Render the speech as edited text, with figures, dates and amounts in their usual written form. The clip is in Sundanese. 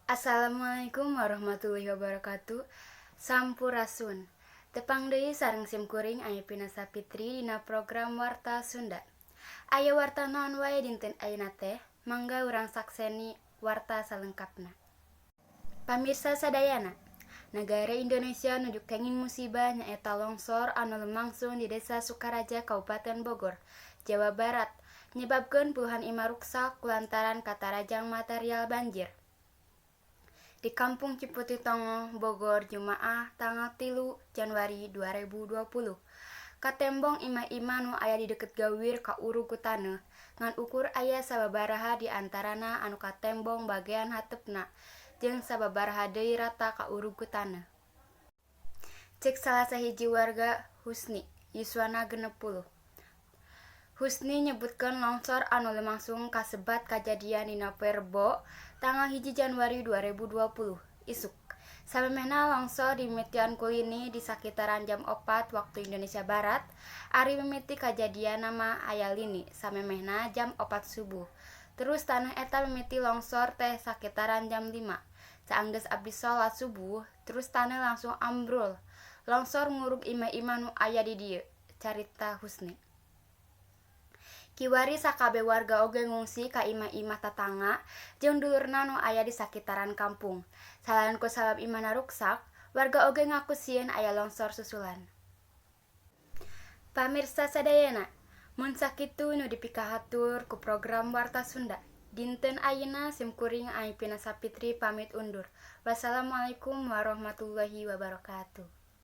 Assalamualaikum warahmatullahi wabarakatuh. Sampurasun. Tepang deui sareng simkuring aya Pina Sapitri dina program Warta Sunda. Aya warta naon wae dinten ayeuna teh, mangga urang sakseni warta salengkapna. Pamirsa sadayana, negara Indonesia nuju kenging musibah nyaeta longsor anu lumangsung di Desa Sukaraja, Kabupaten Bogor, Jawa Barat, nyebabkeun puluhan imah ruksak kulantaran katarajang material banjir. Di Kampung Ciputi Tongo, Bogor, Jumaah tanggal 3 Januari 2020. Katembong imah-imah nu aya di deket gawir kaurug ku taneuh, ngan ukur aya sababaraha di antarana anu katembong bagean hatepna, jeung sababaraha deui rata kaurug ku taneuh. Cek salah sahiji warga Husni, yuswana 60. Husni nyebutkeun longsor anu lumangsung kasebat kajadian dina poe Rebo tanggal 1 Januari 2020 isuk. Samemehna longsor dimimitian ku lini di sakitaran jam 4 waktu Indonesia Barat. Ari mimiti kajadian nama aya lini samemehna jam 4 subuh. Terus tanah eta mimiti longsor teh sakitaran jam 5. Saanggeus abdi sholat subuh, terus tanah langsung ambrul. Longsor ngurug imah-imah nu aya di dieu, carita Husni. Kiwari sakabeh warga oge ngungsi ka imah-imah tatangga jeung dulurna nu aya di sakitaran kampung. Salayan ku sabab imahna ruksak, warga oge ngaku sieun aya longsor susulan. Pamirsa sadayana, mun sakitu nu dipikahatur ku program Warta Sunda. Dinten ayeuna simkuring Ai Pina Sapitri pamit undur. Wassalamualaikum warahmatullahi wabarakatuh.